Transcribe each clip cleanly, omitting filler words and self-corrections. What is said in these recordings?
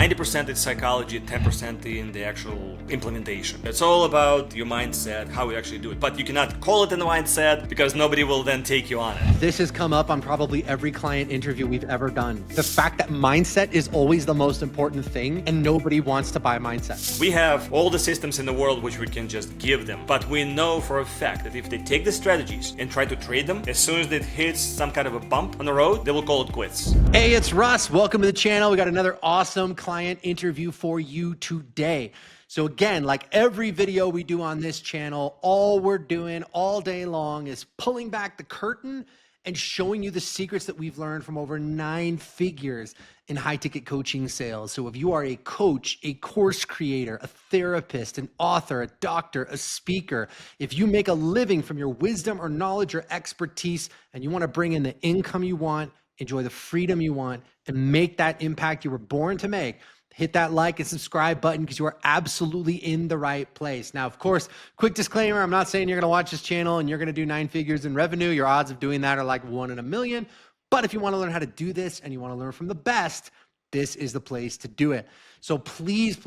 90% is psychology, 10% in the actual implementation. It's all about your mindset, how you actually do it. But you cannot call it in the mindset because nobody will then take you on it. This has come up on probably every client interview we've ever done. The fact that mindset is always the most important thing and nobody wants to buy mindset. We have all the systems in the world which we can just give them. But we know for a fact that if they take the strategies and try to trade them, as soon as it hits some kind of a bump on the road, they will call it quits. Hey, it's Russ. Welcome to the channel. We got another awesome client interview for you today. So again, like every video we do on this channel, all we're doing all day long is pulling back the curtain and showing you the secrets that we've learned from over 9 figures in high-ticket coaching sales. So if you are a coach, a course creator, a therapist, an author, a doctor, a speaker, if you make a living from your wisdom or knowledge or expertise and you want to bring in the income you want, enjoy the freedom you want, and make that impact you were born to make, hit that like and subscribe button because you are absolutely in the right place. Now, of course, quick disclaimer, I'm not saying you're going to watch this channel and you're going to do 9 figures in revenue. Your odds of doing that are like 1 in a million. But if you want to learn how to do this and you want to learn from the best, this is the place to do it. So please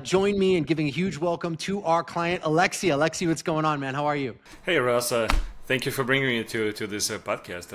join me in giving a huge welcome to our client, Alexei. Alexei, what's going on, man? How are you? Hey, Russ. Thank you for bringing me to this podcast.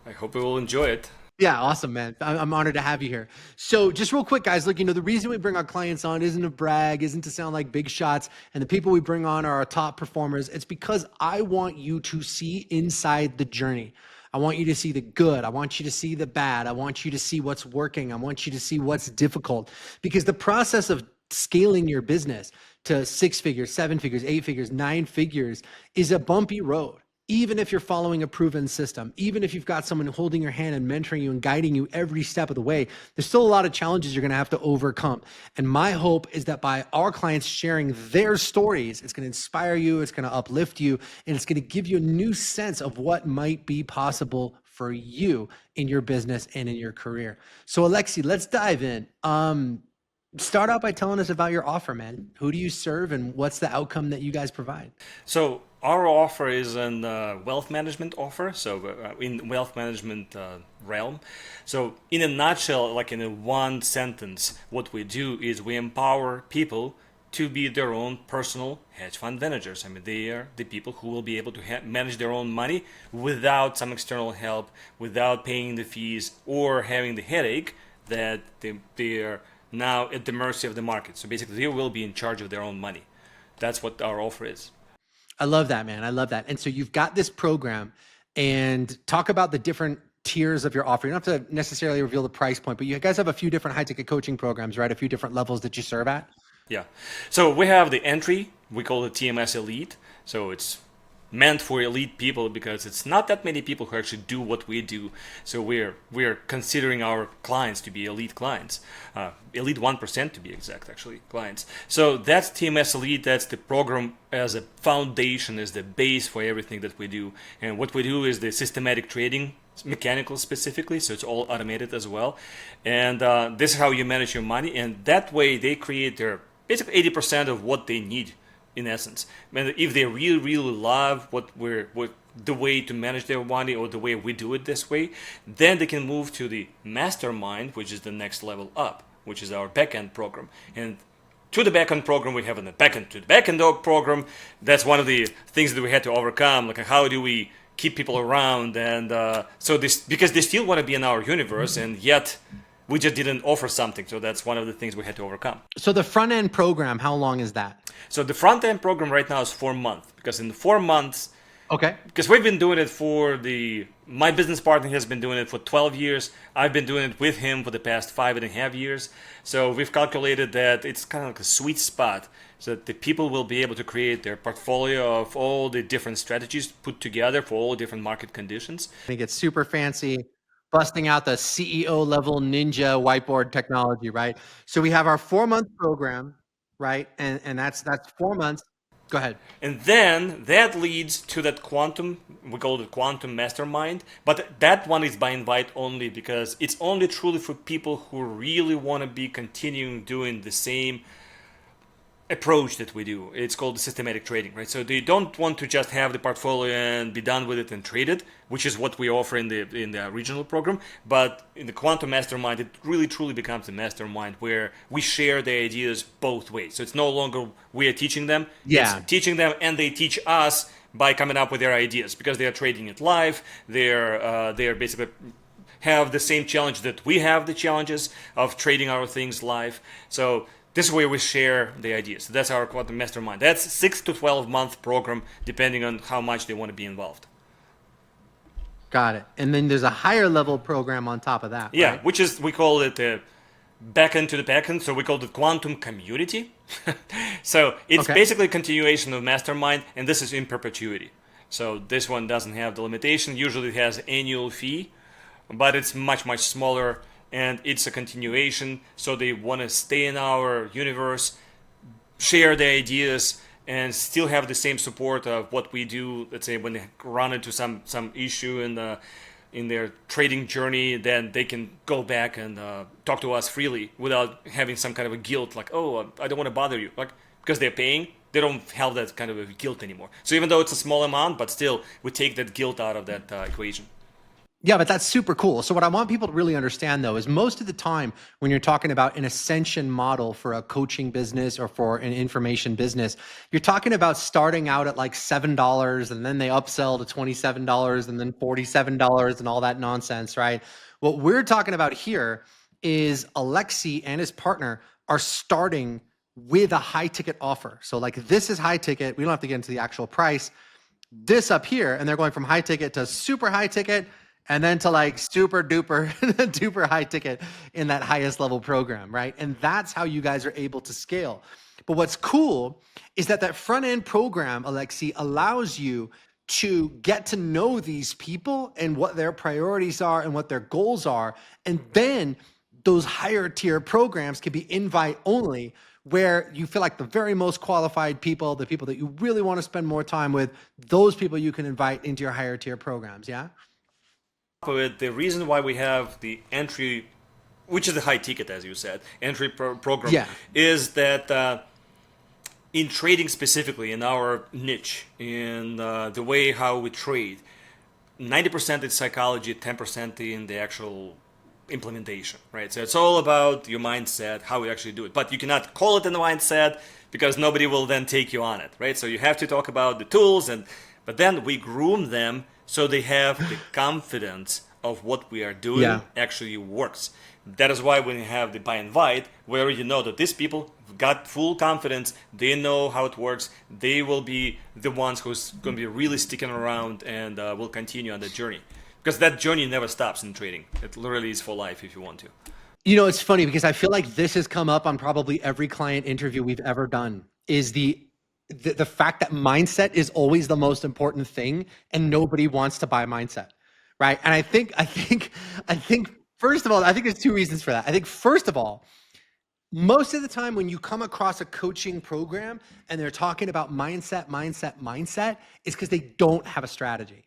I hope you will enjoy it. Yeah, awesome, man. I'm honored to have you here. So just real quick, guys, look, the reason we bring our clients on isn't to brag, isn't to sound like big shots, and the people we bring on are our top performers. It's because I want you to see inside the journey. I want you to see the good. I want you to see the bad. I want you to see what's working. I want you to see what's difficult, because the process of scaling your business to 6 figures, 7 figures, 8 figures, 9 figures is a bumpy road. Even if you're following a proven system, even if you've got someone holding your hand and mentoring you and guiding you every step of the way, there's still a lot of challenges you're going to have to overcome. And my hope is that by our clients sharing their stories, it's going to inspire you, it's going to uplift you, and it's going to give you a new sense of what might be possible for you in your business and in your career. So Alexi, let's dive in. Start out by telling us about your offer, man. Who do you serve and what's the outcome that you guys provide? So our offer is an wealth management offer. So in wealth management realm. So in a nutshell, like in a one sentence, what we do is we empower people to be their own personal hedge fund managers. I mean, they are the people who will be able to manage their own money without some external help, without paying the fees or having the headache that they are now at the mercy of the market. So basically they will be in charge of their own money. That's what our offer is. I love that, man. I love that. And so you've got this program, and talk about the different tiers of your offer. You don't have to necessarily reveal the price point, but you guys have a few different high ticket coaching programs, right? A few different levels that you serve at. Yeah. So we have the entry, we call it TMS Elite. So it's meant for elite people because it's not that many people who actually do what we do. So we're considering our clients to be elite clients, elite 1% to be exact, actually, clients. So that's TMS Elite. That's the program as a foundation, as the base for everything that we do. And what we do is the systematic trading, mechanical specifically, so it's all automated as well. And this is how you manage your money. And that way they create their basically 80% of what they need. In essence, and if they really love what the way to manage their money or the way we do it this way, then they can move to the Mastermind, which is the next level up, which is our backend program. And to the backend program, we have in the backend to the backend program. That's one of the things that we had to overcome. Like, how do we keep people around? And so this, because they still want to be in our universe, and yet we just didn't offer something. So that's one of the things we had to overcome. So the front end program, how long is that? So the front end program right now is 4 months, because in the 4 months, okay, because we've been doing it my business partner has been doing it for 12 years. I've been doing it with him for the past 5.5 years. So we've calculated that it's kind of like a sweet spot so that the people will be able to create their portfolio of all the different strategies put together for all different market conditions. I think it's super fancy, busting out the CEO level ninja whiteboard technology, right? So we have our 4-month program, right? And that's 4 months. Go ahead. And then that leads to that quantum, we call it quantum mastermind, but that one is by invite only, because it's only truly for people who really want to be continuing doing the same approach that we do. It's called systematic trading, right? So they don't want to just have the portfolio and be done with it and trade it, which is what we offer in the original program. But in the Quantum Mastermind, it really truly becomes a mastermind where we share the ideas both ways. So it's no longer we are teaching them, Yeah. it's teaching them, and they teach us by coming up with their ideas because they are trading it live. They're basically have the same challenge that we have the challenges of trading our things live. So this is where we share the ideas. So that's our Quantum Mastermind. That's 6 to 12 month program, depending on how much they want to be involved. Got it. And then there's a higher level program on top of that. Yeah, right? which is, we call it backend to the backend. So we call it Quantum Community. So it's Okay. basically a continuation of Mastermind, and this is in perpetuity. So this one doesn't have the limitation. Usually it has annual fee, but it's much, much smaller. And it's a continuation, so they want to stay in our universe, share the ideas, and still have the same support of what we do. Let's say when they run into some issue in their trading journey, then they can go back and talk to us freely without having some kind of a guilt, like, oh, I don't want to bother you, like, because they're paying. They don't have that kind of a guilt anymore. So even though it's a small amount, but still, we take that guilt out of that equation. Yeah, but that's super cool. So what I want people to really understand though is most of the time when you're talking about an ascension model for a coaching business or for an information business, you're talking about starting out at like $7 and then they upsell to $27 and then $47 and all that nonsense, right? What we're talking about here is Alexi and his partner are starting with a high ticket offer. So like this is high ticket. We don't have to get into the actual price. This up here, and they're going from high ticket to super high ticket and then to like super duper duper high ticket in that highest level program, right? And that's how you guys are able to scale. But what's cool is that that front end program, Alexi, allows you to get to know these people and what their priorities are and what their goals are. And then those higher tier programs can be invite only, where you feel like the very most qualified people, the people that you really want to spend more time with, those people you can invite into your higher tier programs. Yeah. But the reason why we have the entry, which is the high ticket, as you said, entry program, Yeah. is that in trading specifically, in our niche, in the way how we trade, 90% is psychology, 10% in the actual implementation, right? So it's all about your mindset, how you actually do it. But you cannot call it in the mindset because nobody will then take you on it, right? So you have to talk about the tools, but then we groom them so they have the confidence of what we are doing actually works. That is why when you have the buy invite, where you know that these people got full confidence, they know how it works, they will be the ones who's going to be really sticking around and will continue on the journey. Because that journey never stops in trading. It literally is for life if you want to. You know, it's funny because I feel like this has come up on probably every client interview we've ever done, is the fact that mindset is always the most important thing and nobody wants to buy mindset, right? And I think first of all, I think there's two reasons for that. I think first of all, most of the time when you come across a coaching program and they're talking about mindset is because they don't have a strategy,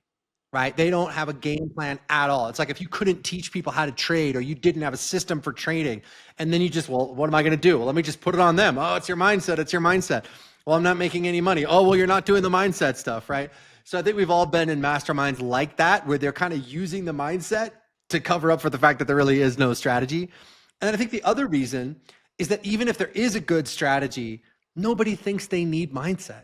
right? They don't have a game plan at all. It's like if you couldn't teach people how to trade or you didn't have a system for trading, and then you just, well, what am I going to do? Well, let me just put it on them. Oh, it's your mindset. It's your mindset. Well, I'm not making any money. Oh, well, you're not doing the mindset stuff, right? So I think we've all been in masterminds like that, where they're kind of using the mindset to cover up for the fact that there really is no strategy. And then I think the other reason is that even if there is a good strategy, nobody thinks they need mindset,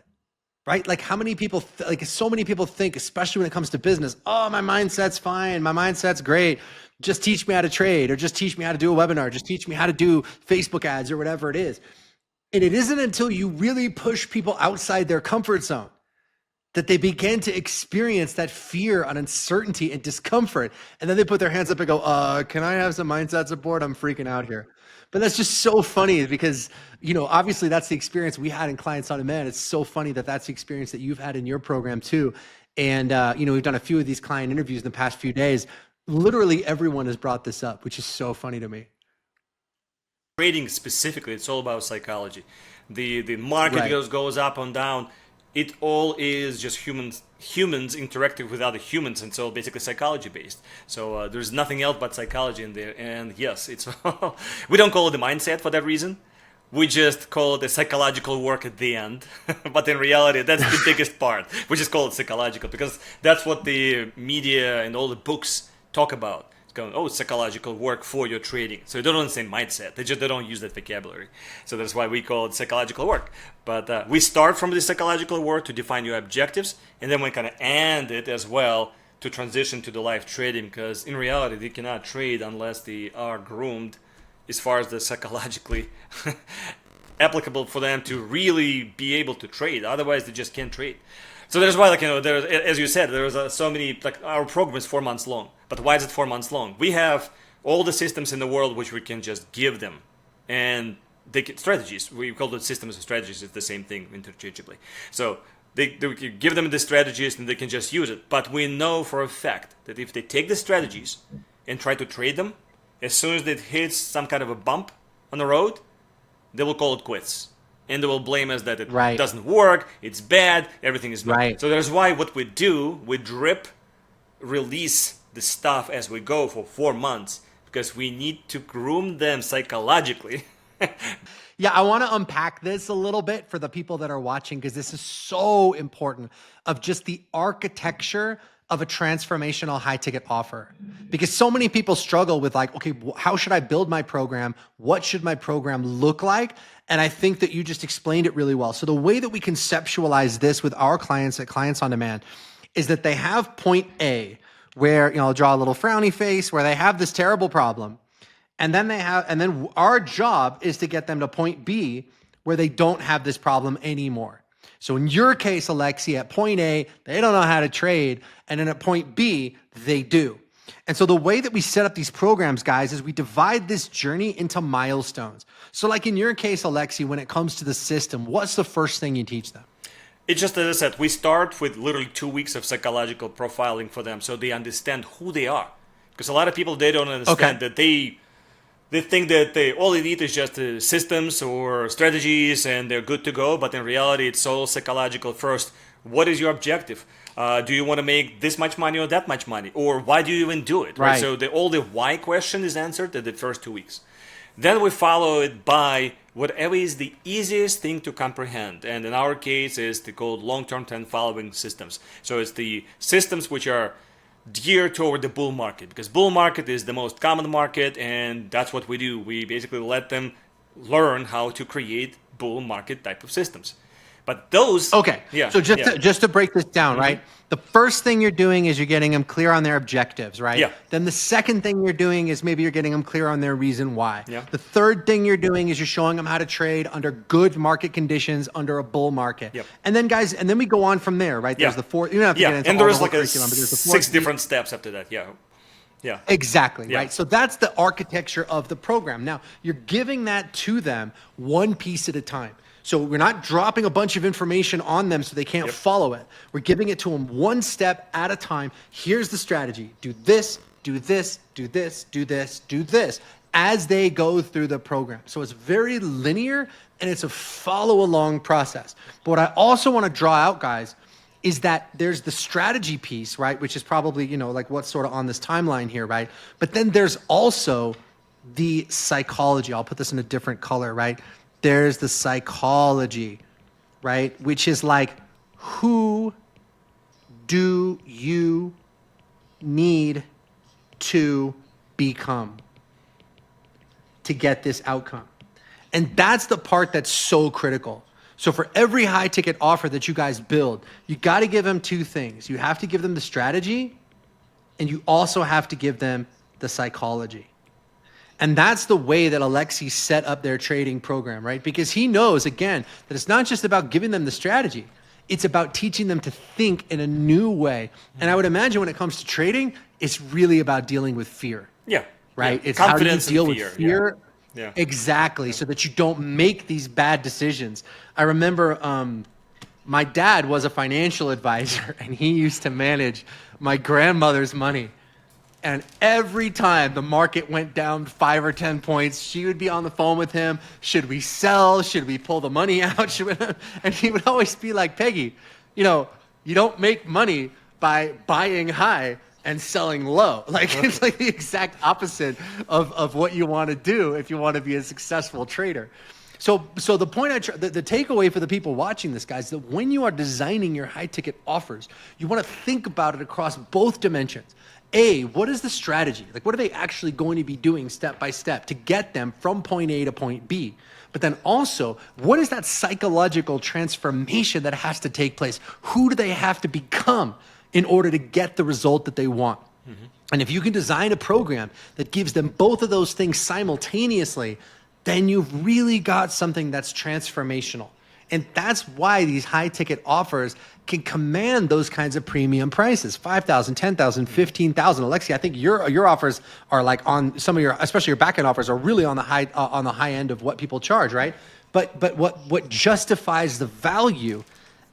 right? Like how many people, so many people think, especially when it comes to business, oh, my mindset's fine. My mindset's great. Just teach me how to trade, or just teach me how to do a webinar. Just teach me how to do Facebook ads or whatever it is. And it isn't until you really push people outside their comfort zone that they begin to experience that fear and uncertainty and discomfort. And then they put their hands up and go, can I have some mindset support? I'm freaking out here. But that's just so funny because, obviously that's the experience we had in Clients on Demand. It's so funny that that's the experience that you've had in your program too. And, we've done a few of these client interviews in the past few days. Literally everyone has brought this up, which is so funny to me. Trading specifically, it's all about psychology. The market goes up and down. It all is just humans interacting with other humans, and so basically psychology based. So there's nothing else but psychology in there. And yes, it's we don't call it the mindset for that reason. We just call it a psychological work at the end. But in reality, that's the biggest part. We just call it psychological because that's what the media and all the books talk about. It's going, oh, psychological work for your trading. So they don't say mindset. They don't use that vocabulary. So that's why we call it psychological work. But we start from the psychological work to define your objectives, and then we kind of end it as well to transition to the live trading, because in reality, they cannot trade unless they are groomed as far as the psychologically applicable for them to really be able to trade. Otherwise, they just can't trade. So that's why, there, as you said, there's so many, our program is 4 months long. But why is it 4 months long? We have all the systems in the world which we can just give them. And they get strategies. We call it systems and strategies. It's the same thing interchangeably. So they can give them the strategies and they can just use it. But we know for a fact that if they take the strategies and try to trade them, as soon as it hits some kind of a bump on the road, they will call it quits. And they will blame us that it doesn't work, it's bad, everything is bad. Right. So that's why what we do, we drip, release the stuff as we go for 4 months, because we need to groom them psychologically. Yeah, I want to unpack this a little bit for the people that are watching, because this is so important of just the architecture of a transformational high ticket offer. Because so many people struggle with okay, how should I build my program? What should my program look like? And I think that you just explained it really well. So the way that we conceptualize this with our clients at Clients on Demand is that they have point A, where, I'll draw a little frowny face, where they have this terrible problem. And then our job is to get them to point B, where they don't have this problem anymore. So in your case, Alexi, at point A, they don't know how to trade. And then at point B, they do. And so the way that we set up these programs, guys, is we divide this journey into milestones. So like in your case, Alexi, when it comes to the system, what's the first thing you teach them? It's just, as I said, we start with literally 2 weeks of psychological profiling for them so they understand who they are. Because a lot of people, they don't understand that they think that all they need is just systems or strategies and they're good to go. But in reality, it's all psychological first. What is your objective? Do you want to make this much money or that much money? Or why do you even do it? Right. So all the why question is answered in the first 2 weeks. Then we follow it by whatever is the easiest thing to comprehend. And in our case, is called long-term trend following systems. So it's the systems which are geared toward the bull market, because bull market is the most common market, and that's what we do. We basically let them learn how to create bull market type of systems. But those... Okay, yeah. So just to break this down, right? The first thing you're doing is you're getting them clear on their objectives, right? Yeah. Then the second thing you're doing is maybe you're getting them clear on their reason why. Yeah. The third thing you're doing is you're showing them how to trade under good market conditions under a bull market. Yep. And then, guys, and then we go on from there, right? There's the fourth... You don't have to get into and all there's the whole curriculum, but there's the 6 different steps after that, Yeah. Exactly, right? So that's the architecture of the program. Now, you're giving that to them one piece at a time. So we're not dropping a bunch of information on them so they can't follow it. We're giving it to them one step at a time. Here's the strategy. Do this, do this, do this, do this, do this, as they go through the program. So it's very linear and it's a follow along process. But what I also want to draw out, guys, is that there's the strategy piece, right? Which is probably, like what's sort of on this timeline here, right? But then there's also the psychology. I'll put this in a different color, right? There's the psychology, right? Which is like, who do you need to become to get this outcome? And that's the part that's so critical. So for every high ticket offer that you guys build, you got to give them 2 things. You have to give them the strategy, and you also have to give them the psychology. And that's the way that Alexei set up their trading program, right? Because he knows, again, that it's not just about giving them the strategy. It's about teaching them to think in a new way. And I would imagine when it comes to trading, it's really about dealing with fear. Yeah. Right? Yeah. It's how do you Confidence deal and with fear? Yeah. Exactly. So that you don't make these bad decisions. I remember my dad was a financial advisor, and he used to manage my grandmother's money. And every time the market went down 5 or 10 points, she would be on the phone with him. Should we sell? Should we pull the money out? And he would always be like, Peggy, you don't make money by buying high and selling low. It's like the exact opposite of what you want to do if you want to be a successful trader. So the point the takeaway for the people watching this, guys, is that when you are designing your high ticket offers, you want to think about it across both dimensions. A, what is the strategy? Like, what are they actually going to be doing step by step to get them from point A to point B? But then also, what is that psychological transformation that has to take place? Who do they have to become in order to get the result that they want? Mm-hmm. And if you can design a program that gives them both of those things simultaneously, then you've really got something that's transformational. And that's why these high ticket offers can command those kinds of premium prices, 5,000, 10,000, 15,000. Alexi, I think your offers are like on some of your, especially your backend offers are really on the high end of what people charge, right? But what justifies the value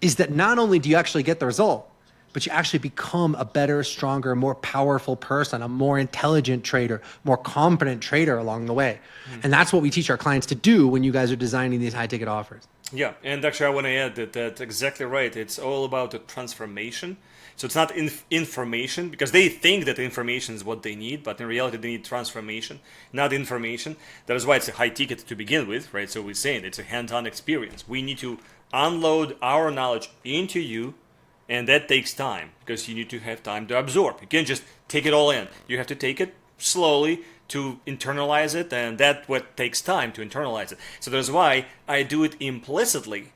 is that not only do you actually get the result, but you actually become a better, stronger, more powerful person, a more intelligent trader, more competent trader along the way. And that's what we teach our clients to do when you guys are designing these high ticket offers. Yeah, and actually I want to add that that's exactly right. It's all about the transformation. So it's not information, because they think that information is what they need, but in reality they need transformation, not information. That is why it's a high ticket to begin with, right? So we're saying it's a hands-on experience. We need to unload our knowledge into you, and that takes time, because you need to have time to absorb. You can't just take it all in. You have to take it slowly to internalize it, and that's what takes time to internalize it. So that's why I do it implicitly.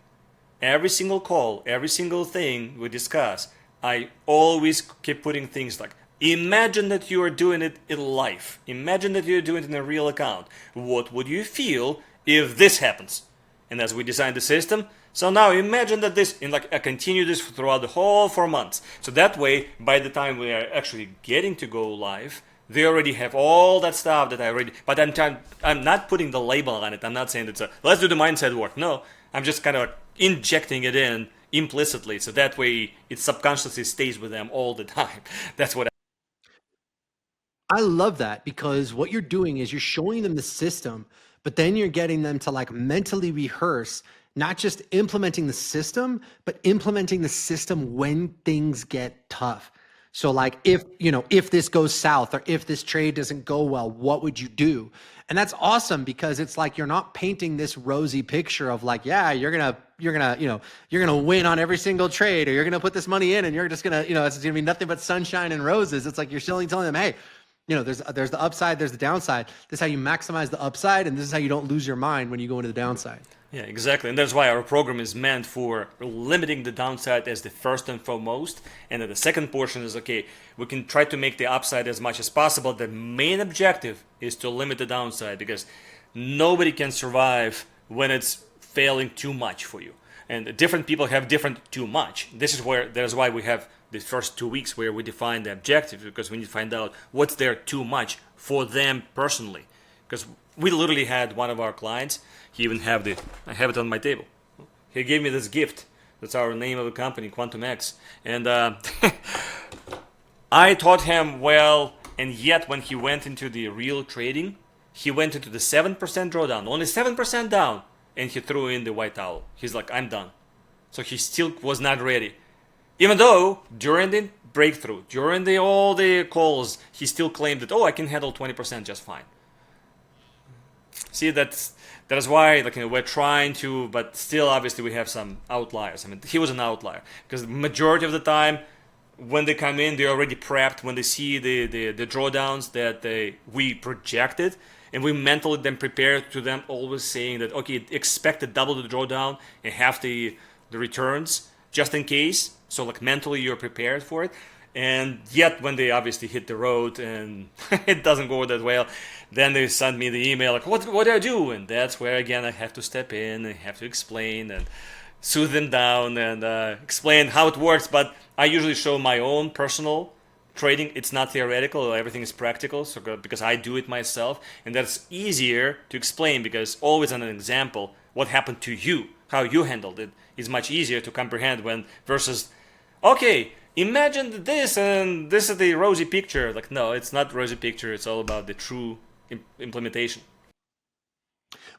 Every single call, every single thing we discuss, I always keep putting things like, imagine that you are doing it in life. Imagine that you're doing it in a real account. What would you feel if this happens? And as we design the system, so now imagine that this, and like I continue this throughout the whole 4 months. So that way, by the time we are actually getting to go live, they already have all that stuff that I already, but I'm not putting the label on it. I'm not saying it's let's do the mindset work. No, I'm just kind of injecting it in implicitly. So that way it subconsciously stays with them all the time. That's what I love that, because what you're doing is you're showing them the system, but then you're getting them to like mentally rehearse, not just implementing the system, but implementing the system when things get tough. So like if this goes south, or if this trade doesn't go well, what would you do? And that's awesome, because it's like you're not painting this rosy picture of like, yeah, you're gonna win on every single trade, or you're gonna put this money in and you're just gonna, it's gonna be nothing but sunshine and roses. It's like you're still telling them, hey, there's the upside, there's the downside. This is how you maximize the upside, and this is how you don't lose your mind when you go into the downside. Yeah, exactly. And that's why our program is meant for limiting the downside as the first and foremost. And then the second portion is, okay, we can try to make the upside as much as possible. The main objective is to limit the downside, because nobody can survive when it's failing too much for you. And different people have different too much. That's why we have the first 2 weeks where we define the objective, because we need to find out what's their too much for them personally. Because we literally had one of our clients, I have it on my table. He gave me this gift. That's our name of the company, Quantum X. And I taught him well, and yet when he went into the real trading, he went into the 7% drawdown, only 7% down, and he threw in the white towel. He's like, I'm done. So he still was not ready. Even though during the breakthrough, during all the calls, he still claimed that, I can handle 20% just fine. See, that is why we're trying to, but still obviously we have some outliers. I mean, he was an outlier, because the majority of the time when they come in, they're already prepped. When they see the drawdowns that we projected, and we mentally then prepare to them, always saying that, okay, expect to double the drawdown and half the returns just in case. So like mentally you're prepared for it. And yet when they obviously hit the road and it doesn't go that well, then they send me the email like, what do I do? And that's where again I have to step in and have to explain and soothe them down and explain how it works. But I usually show my own personal trading. It's not theoretical, everything is practical, so because I do it myself, and that's easier to explain, because always on an example, what happened to you, how you handled it, is much easier to comprehend when versus, okay, imagine this and this is the rosy picture. Like, no, it's not rosy picture. It's all about the true implementation.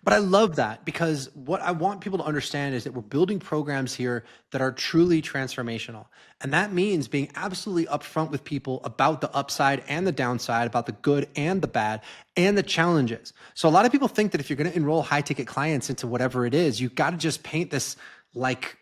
But I love that because what I want people to understand is that we're building programs here that are truly transformational. And that means being absolutely upfront with people about the upside and the downside, about the good and the bad and the challenges. So a lot of people think that if you're going to enroll high ticket clients into whatever it is, you got to just paint this like,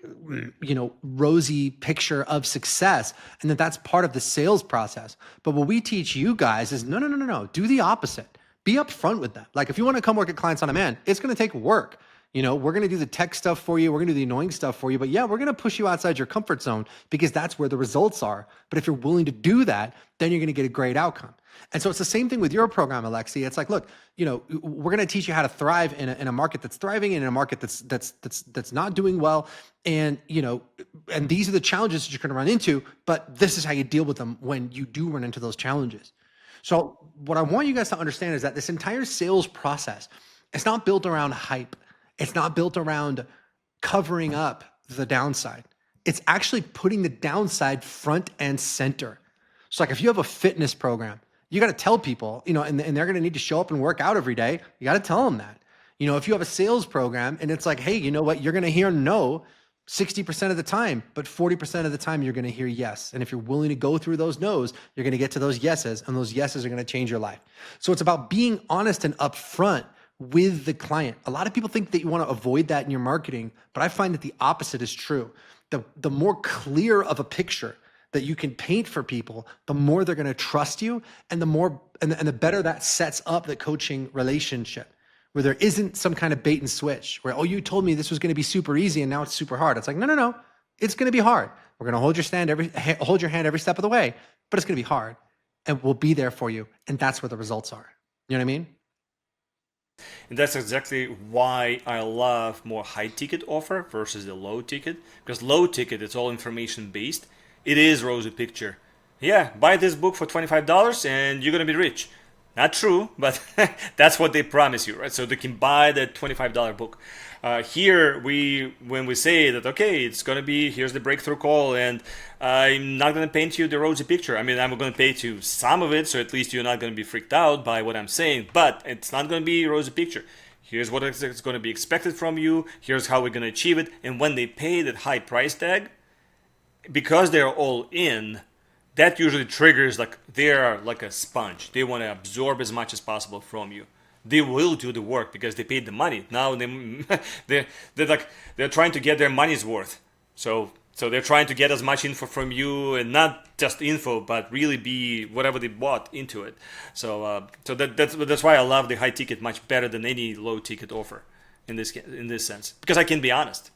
rosy picture of success, and that's part of the sales process. But what we teach you guys is no, no, no, no, no. Do the opposite. Be upfront with them. Like if you want to come work at Clients on Demand, it's going to take work. We're going to do the tech stuff for you. We're going to do the annoying stuff for you. But yeah, we're going to push you outside your comfort zone because that's where the results are. But if you're willing to do that, then you're going to get a great outcome. And so it's the same thing with your program, Alexi. It's like, look, we're going to teach you how to thrive in a market that's thriving and in a market that's not doing well. And, and these are the challenges that you're going to run into, but this is how you deal with them when you do run into those challenges. So what I want you guys to understand is that this entire sales process, it's not built around hype. It's not built around covering up the downside. It's actually putting the downside front and center. So like if you have a fitness program, you got to tell people, and they're going to need to show up and work out every day. You got to tell them that. If you have a sales program and it's like, hey, you know what? You're going to hear no 60% of the time, but 40% of the time you're going to hear yes. And if you're willing to go through those no's, you're going to get to those yeses, and those yeses are going to change your life. So it's about being honest and upfront with the client. A lot of people think that you want to avoid that in your marketing, but I find that the opposite is true. The more clear of a picture that you can paint for people, the more they're going to trust you, and the better that sets up the coaching relationship, where there isn't some kind of bait and switch where, oh, you told me this was going to be super easy and now it's super hard. It's like, no, no, no, it's going to be hard. We're going to hold your hand every step of the way, but it's going to be hard, and we'll be there for you. And that's where the results are. You know what I mean? And that's exactly why I love more high ticket offer versus the low ticket. Because low ticket, it's all information based. It is rosy picture. Yeah, buy this book for $25 and you're gonna be rich. Not true, but that's what they promise you, right? So they can buy the $25 book. Here, when we say that, okay, it's gonna be, here's the breakthrough call, and I'm not gonna paint you the rosy picture. I mean, I'm gonna paint you some of it, so at least you're not gonna be freaked out by what I'm saying. But it's not gonna be a rosy picture. Here's what is gonna be expected from you. Here's how we're gonna achieve it. And when they pay that high price tag, because they're all in, that usually triggers, like, they're like a sponge. They want to absorb as much as possible from you. They will do the work because they paid the money. Now they're trying to get their money's worth. So they're trying to get as much info from you, and not just info, but really be whatever they bought into it. So that's why I love the high ticket much better than any low ticket offer in this sense, because I can be honest.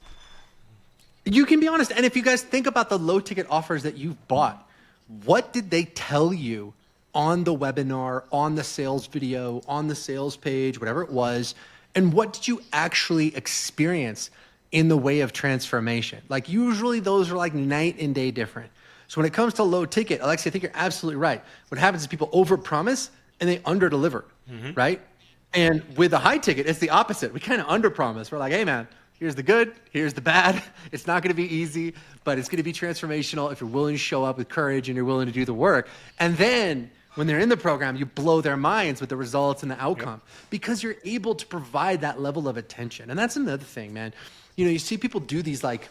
You can be honest. And if you guys think about the low ticket offers that you've bought, what did they tell you on the webinar, on the sales video, on the sales page, whatever it was? And what did you actually experience in the way of transformation? Like usually those are like night and day different. So when it comes to low ticket, Alexei, I think you're absolutely right. What happens is people overpromise and they underdeliver, right? And with the high ticket, it's the opposite. We kind of underpromise. We're like, hey man, here's the good, here's the bad. It's not going to be easy, but it's going to be transformational if you're willing to show up with courage and you're willing to do the work. And then when they're in the program, you blow their minds with the results and the outcome because you're able to provide that level of attention. And that's another thing, man. You see people do these like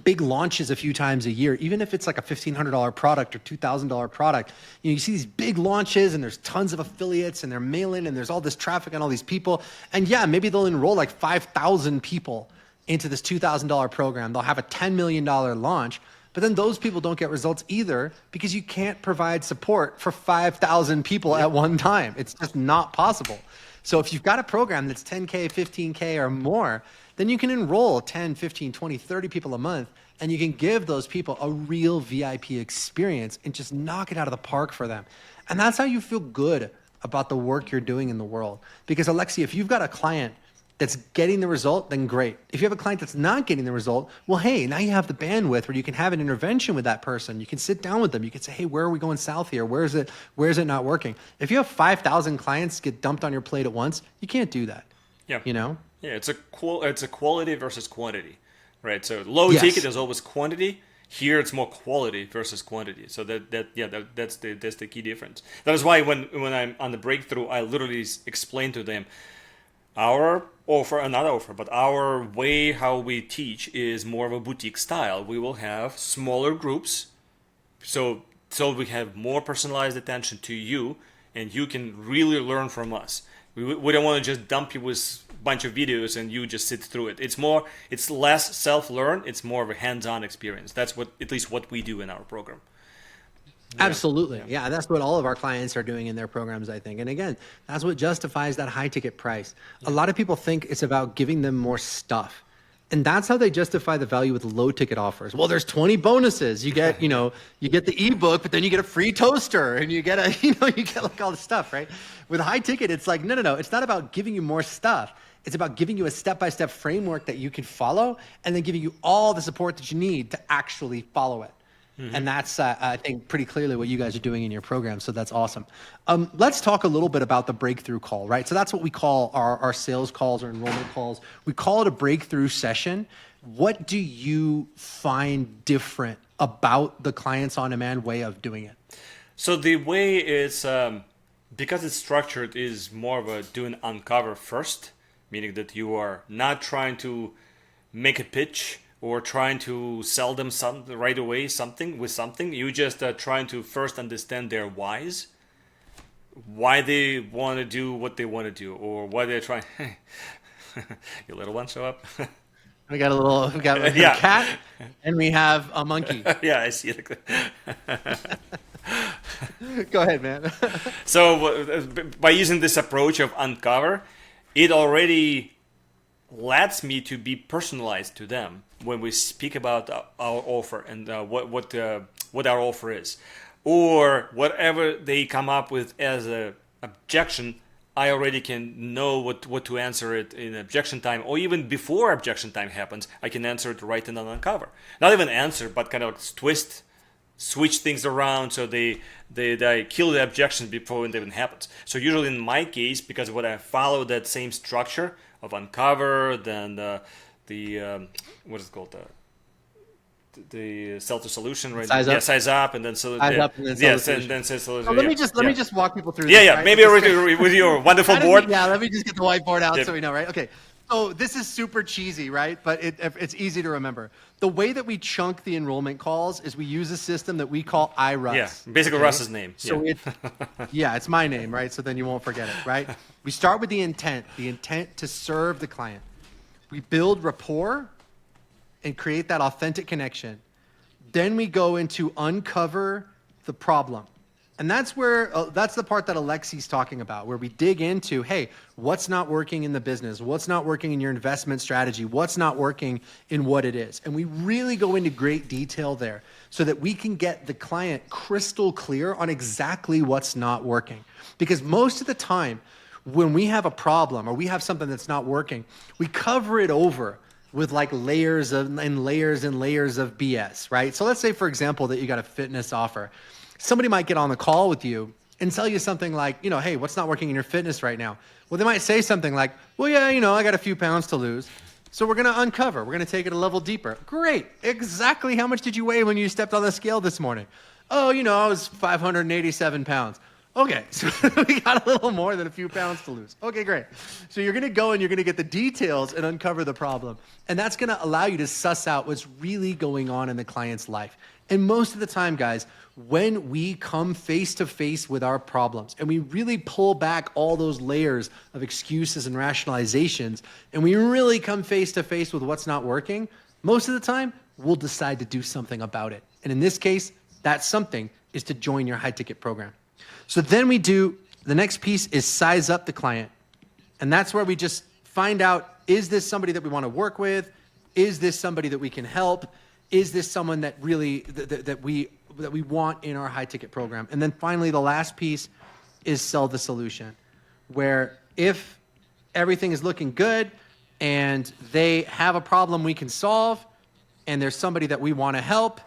big launches a few times a year, even if it's like a $1,500 product or $2,000 product. You see these big launches and there's tons of affiliates and they're mailing and there's all this traffic and all these people. And yeah, maybe they'll enroll like 5,000 people into this $2,000 program. They'll have a $10 million launch, but then those people don't get results either because you can't provide support for 5,000 people at one time. It's just not possible. So if you've got a program that's 10K, 15K or more, then you can enroll 10, 15, 20, 30 people a month, and you can give those people a real VIP experience and just knock it out of the park for them. And that's how you feel good about the work you're doing in the world. Because Alexi, if you've got a client that's getting the result, then great. If you have a client that's not getting the result, well, hey, now you have the bandwidth where you can have an intervention with that person. You can sit down with them. You can say, hey, where are we going south here? Where is it not working? If you have 5,000 clients get dumped on your plate at once, you can't do that. Yeah. You know? Yeah, it's a quality versus quantity, right? So low ticket is always quantity. Here it's more quality versus quantity. So that's the key difference. That is why when I'm on the breakthrough, I literally explain to them, Our offer, another offer, but our way how we teach is more of a boutique style. We will have smaller groups, so we have more personalized attention to you, and you can really learn from us. We don't want to just dump you with a bunch of videos and you just sit through it. It's less self-learn. It's more of a hands-on experience. That's what, at least what we do in our program. Absolutely. Yeah, that's what all of our clients are doing in their programs, I think. And again, that's what justifies that high ticket price. A lot of people think it's about giving them more stuff. And that's how they justify the value with low ticket offers. Well, there's 20 bonuses. You get, you get the ebook, but then you get a free toaster and you get you get like all the stuff, right? With high ticket, it's like, no. It's not about giving you more stuff. It's about giving you a step-by-step framework that you can follow and then giving you all the support that you need to actually follow it. And that's, I think, pretty clearly what you guys are doing in your program. So that's awesome. Let's talk a little bit about the breakthrough call, right? So that's what we call our sales calls or enrollment calls. We call it a breakthrough session. What do you find different about the Clients on Demand way of doing it? So the way it's, because it's structured, is more of a do an uncover first, meaning that you are not trying to make a pitch or trying to sell them something right away, something. You just trying to first understand their whys, why they want to do what they want to do, or why they're trying. Your little one show up. We got a cat and we have a monkey. Yeah, I see it. Go ahead, man. So by using this approach of uncover, it already lets me to be personalized to them when we speak about our offer and what our offer is, or whatever they come up with as a objection. I already can know what to answer it in objection time, or even before objection time happens. I can answer it right in an uncover. Not even answer, but kind of switch things around so they kill the objection before it even happens. So usually in my case, because when I follow that same structure of uncover, then what is it called, the sell to solution, right? Size up. Size up, and then so Size up and then sell yes, the and then solution. So let me just walk people through. Yeah, this, right? maybe with your wonderful board. Yeah, let me just get the whiteboard out so we know, right? Okay. So this is super cheesy, right? But it's easy to remember. The way that we chunk the enrollment calls is we use a system that we call iRuss. Yeah, basically okay? Russ's name. So it's my name, right? So then you won't forget it, right? We start with the intent to serve the client. We build rapport and create that authentic connection. Then we go into uncover the problem. And that's where that's the part that Alexi's talking about, where we dig into, hey, what's not working in the business? What's not working in your investment strategy? What's not working in what it is? And we really go into great detail there so that we can get the client crystal clear on exactly what's not working. Because most of the time, when we have a problem or we have something that's not working, we cover it over with like layers and layers and layers of BS, right? So let's say, for example, that you got a fitness offer. Somebody might get on the call with you and tell you something like, hey, what's not working in your fitness right now? Well, they might say something like, well, yeah, I got a few pounds to lose. So we're going to uncover. We're going to take it a level deeper. Great. Exactly how much did you weigh when you stepped on the scale this morning? Oh, I was 587 pounds. Okay, so we got a little more than a few pounds to lose. Okay, great. So you're going to go and you're going to get the details and uncover the problem. And that's going to allow you to suss out what's really going on in the client's life. And most of the time, guys, when we come face to face with our problems and we really pull back all those layers of excuses and rationalizations, and we really come face to face with what's not working, most of the time, we'll decide to do something about it. And in this case, that something is to join your high ticket program. So then the next piece is size up the client. And that's where we just find out, is this somebody that we want to work with? Is this somebody that we can help? Is this someone that really, that we want in our high ticket program? And then finally, the last piece is sell the solution, where if everything is looking good and they have a problem we can solve and there's somebody that we want to help,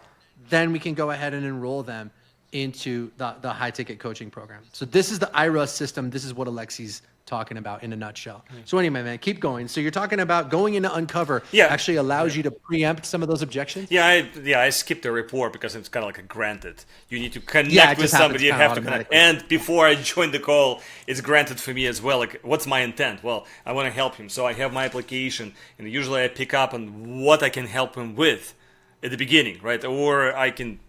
then we can go ahead and enroll them into the high ticket coaching program. So this is the IRUS system. This is what Alexi's talking about in a nutshell. So anyway, man, keep going. So you're talking about going into Uncover actually allows you to preempt some of those objections? I skipped the report because it's kind of like a granted. You need to connect with somebody. You have to connect. And before I join the call, it's granted for me as well. Like, what's my intent? Well, I want to help him. So I have my application, and usually I pick up on what I can help him with at the beginning, right? Or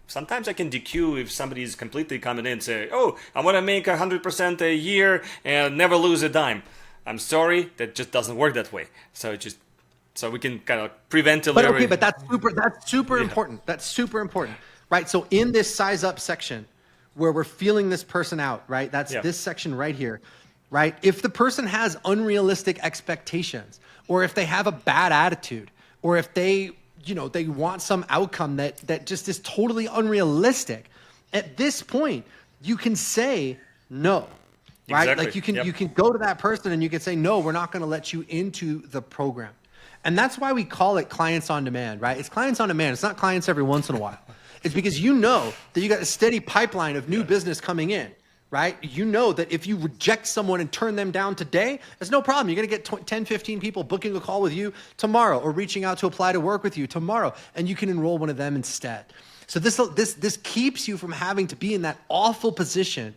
sometimes I can DQ if somebody is completely coming in and say, oh, I want to make 100% a year and never lose a dime. I'm sorry, that just doesn't work that way. So we can kind of preventively. But that's super important. That's super important, right? So in this size up section where we're feeling this person out, right? That's this section right here, right? If the person has unrealistic expectations, or if they have a bad attitude, or if they want some outcome that just is totally unrealistic. At this point, you can say no, right? Exactly. Like you can go to that person and you can say, no, we're not going to let you into the program. And that's why we call it clients on demand, right? It's clients on demand. It's not clients every once in a while. It's because you know that you got a steady pipeline of new business coming in. Right? You know that if you reject someone and turn them down today, there's no problem. You're going to get 10, 15 people booking a call with you tomorrow or reaching out to apply to work with you tomorrow, and you can enroll one of them instead. So this keeps you from having to be in that awful position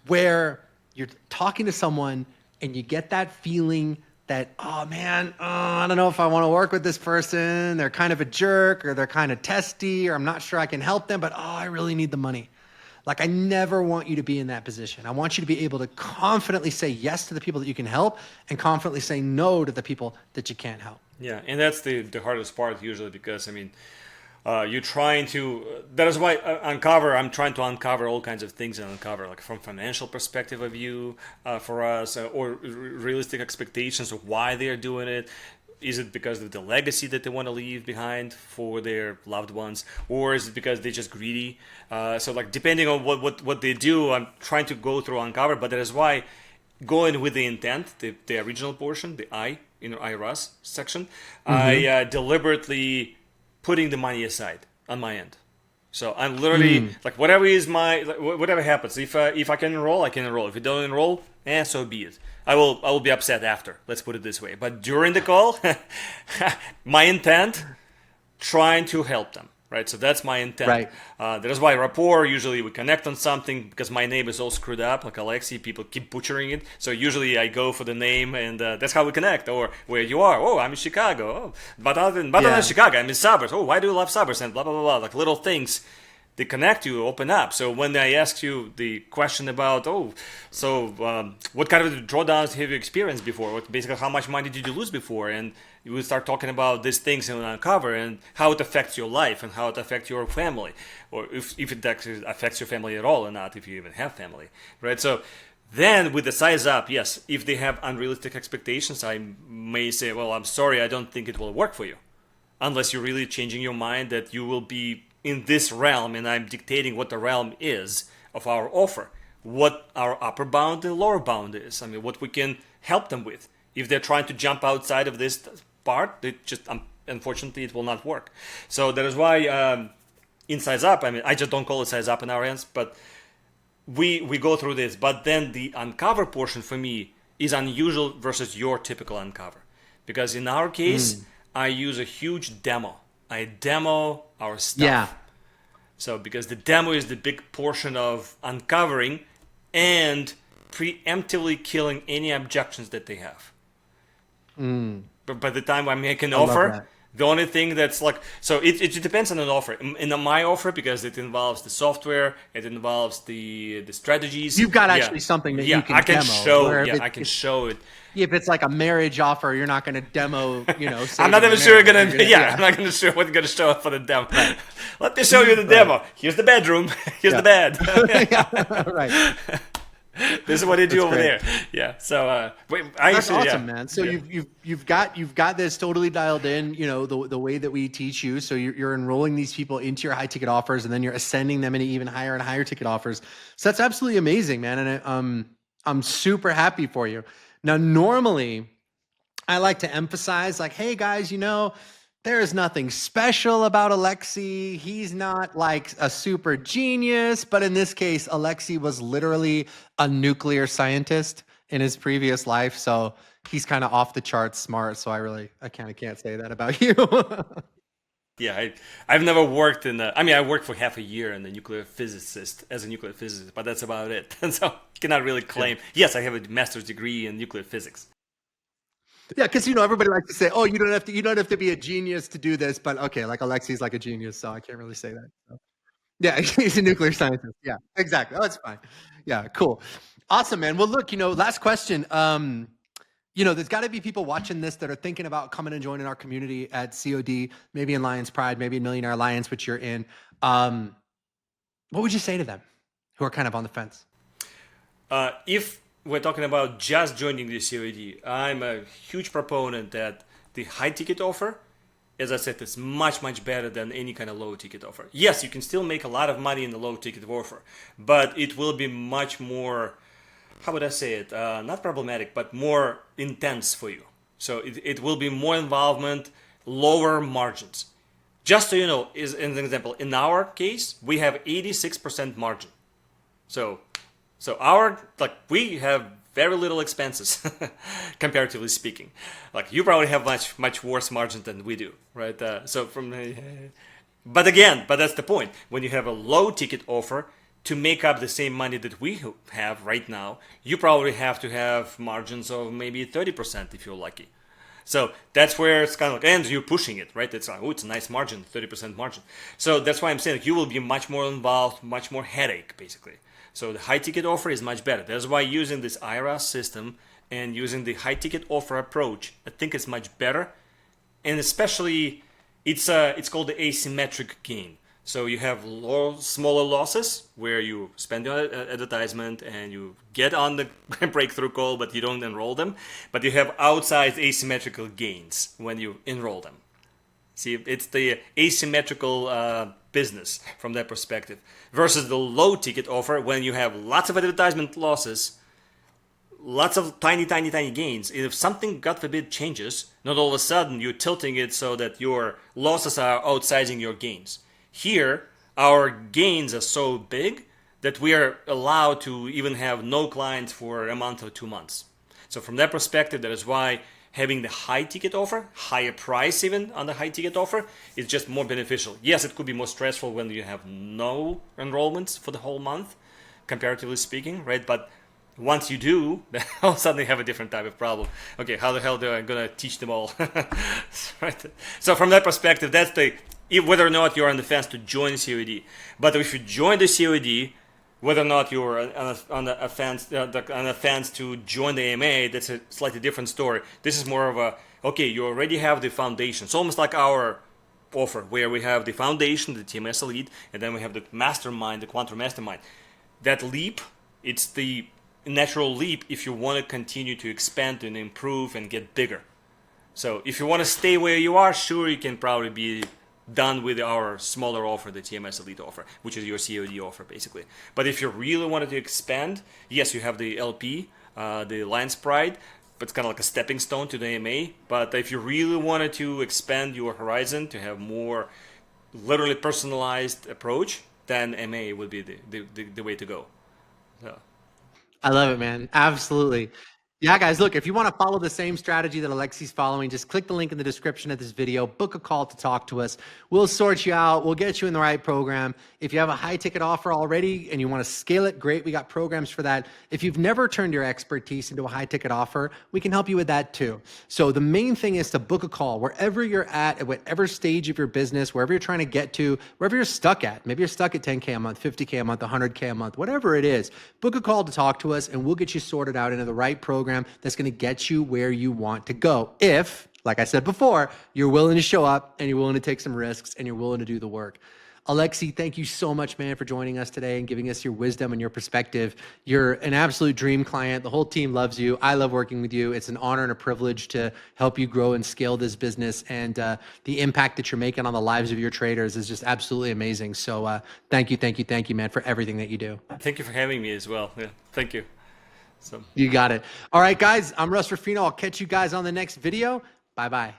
where you're talking to someone and you get that feeling that, oh man, I don't know if I want to work with this person. They're kind of a jerk, or they're kind of testy, or I'm not sure I can help them, but I really need the money. Like, I never want you to be in that position. I want you to be able to confidently say yes to the people that you can help and confidently say no to the people that you can't help. Yeah, and that's the hardest part usually because, you're trying to, that is why I'm trying to uncover all kinds of things and uncover, like from financial perspective of view for us, or realistic expectations of why they're doing it. Is it because of the legacy that they want to leave behind for their loved ones, or is it because they're just greedy? So like depending on what they do, I'm trying to go through uncover, but that is why going with the intent, the original portion, the IRUS section, I deliberately putting the money aside on my end. So I'm literally like whatever happens. If I can enroll, I can enroll. If you don't enroll, so be it. I will be upset after. Let's put it this way. But during the call, my intent, trying to help them. Right, so that's my intent. Right. That is why rapport, usually we connect on something because my name is all screwed up, like Alexei, people keep butchering it. So usually I go for the name and that's how we connect. Or where you are, oh, I'm in Chicago. Oh, but other than Chicago, I'm in suburbs. Oh, why do you love suburbs? And blah, blah, blah, blah. Like little things, they connect you, open up. So when I ask you the question about, what kind of drawdowns have you experienced before? Basically, how much money did you lose before? And you will start talking about these things and uncover and how it affects your life and how it affects your family, or if it actually affects your family at all or not, if you even have family, right? So then with the size up, yes, if they have unrealistic expectations, I may say, well, I'm sorry, I don't think it will work for you, unless you're really changing your mind that you will be in this realm and I'm dictating what the realm is of our offer, what our upper bound and lower bound is. I mean, what we can help them with. If they're trying to jump outside of this part, it just unfortunately it will not work. So that is why in size up, I just don't call it size up in our hands, but we go through this. But then the uncover portion for me is unusual versus your typical uncover, because in our case, I use a huge demo. I demo our stuff. Yeah. So because the demo is the big portion of uncovering and preemptively killing any objections that they have. But by the time I make an offer, the only thing that's like, so it depends on an offer. In my offer, because it involves the software, it involves the strategies. You've got actually something that you can demo. I can show it. If it's like a marriage offer, you're not going to demo, I'm not even sure I'm not going to show what's going to show up for the demo. Let me show you the demo. Here's the bedroom. Here's the bed. Right. This is what they do over there. Yeah. So that's awesome, man. So you've got this totally dialed in. The way that we teach you. So you're enrolling these people into your high ticket offers, and then you're ascending them into even higher and higher ticket offers. So that's absolutely amazing, man. And I'm super happy for you. Now, normally, I like to emphasize, like, hey guys, There's nothing special about Alexi. He's not like a super genius, but in this case, Alexi was literally a nuclear scientist in his previous life. So he's kind of off the charts smart. So I kind of can't say that about you. Yeah, I've never worked in I mean, I worked for half a year in the nuclear physicist as a nuclear physicist, but that's about it. And so I cannot really claim. Yes, I have a master's degree in nuclear physics. Yeah, because everybody likes to say, "Oh, you don't have to be a genius to do this," but okay, like Alexi's like a genius, so I can't really say that. So. Yeah, he's a nuclear scientist. Yeah, exactly. Oh, that's fine. Yeah, cool, awesome, man. Well, look, last question. There's got to be people watching this that are thinking about coming and joining our community at COD, maybe in Lions Pride, maybe in Millionaire Alliance, which you're in. What would you say to them who are kind of on the fence? If we're talking about just joining the COD, I'm a huge proponent that the high ticket offer, as I said, is much, much better than any kind of low ticket offer. Yes, you can still make a lot of money in the low ticket offer, but it will be much more, how would I say it, not problematic, but more intense for you. So it will be more involvement, lower margins. Just so you know, is an example, in our case, we have 86% margin. So we have very little expenses, comparatively speaking. Like you probably have much worse margin than we do, right? But that's the point. When you have a low ticket offer to make up the same money that we have right now, you probably have to have margins of maybe 30% if you're lucky. So that's where it's kind of like, and you're pushing it, right? It's like, oh, it's a nice margin, 30% margin. So that's why I'm saying you will be much more involved, much more headache, basically. So the high ticket offer is much better. That's why using this IRA system and using the high ticket offer approach, I think it's much better. And especially, it's called the asymmetric gain. So you have smaller losses where you spend your advertisement and you get on the breakthrough call, but you don't enroll them. But you have outsized asymmetrical gains when you enroll them. See, it's the asymmetrical business from that perspective versus the low ticket offer when you have lots of advertisement losses, lots of tiny gains. If something, God forbid, changes, not all of a sudden you're tilting it so that your losses are outsizing your gains. Here, our gains are so big that we are allowed to even have no clients for a month or 2 months. So from that perspective, that is why having the high ticket offer, higher price even on the high ticket offer, is just more beneficial. Yes, it could be more stressful when you have no enrollments for the whole month, comparatively speaking, right? But once you do, then all of a sudden you have a different type of problem. Okay, how the hell do I gonna teach them all? Right? So from that perspective, that's whether or not you're on the fence to join COD. But if you join the COD, whether or not you're on a fence to join the AMA, that's a slightly different story. This is more of okay, you already have the foundation. It's almost like our offer, where we have the foundation, the TMS Elite, and then we have the Mastermind, the Quantum Mastermind. That leap, it's the natural leap if you want to continue to expand and improve and get bigger. So if you want to stay where you are, sure, you can probably be done with our smaller offer, the TMS Elite offer, which is your COD offer, basically. But if you really wanted to expand, yes, you have the LP, the Lions Pride, but it's kind of like a stepping stone to the AMA. But if you really wanted to expand your horizon, to have more literally personalized approach, then MA would be the way to go. So. I love it, man. Absolutely. Yeah, guys, look, if you want to follow the same strategy that Alexi's following, just click the link in the description of this video, book a call to talk to us. We'll sort you out. We'll get you in the right program. If you have a high ticket offer already and you want to scale it, great. We got programs for that. If you've never turned your expertise into a high ticket offer, we can help you with that too. So the main thing is to book a call wherever you're at whatever stage of your business, wherever you're trying to get to, wherever you're stuck at. Maybe you're stuck at 10K a month, 50K a month, 100K a month, whatever it is. Book a call to talk to us and we'll get you sorted out into the right program that's going to get you where you want to go. If, like I said before, you're willing to show up and you're willing to take some risks and you're willing to do the work. Alexi, thank you so much, man, for joining us today and giving us your wisdom and your perspective. You're an absolute dream client. The whole team loves you. I love working with you. It's an honor and a privilege to help you grow and scale this business. And the impact that you're making on the lives of your traders is just absolutely amazing. So thank you, man, for everything that you do. Thank you for having me as well. Yeah, thank you. So. You got it. All right, guys, I'm Russ Ruffino. I'll catch you guys on the next video. Bye-bye.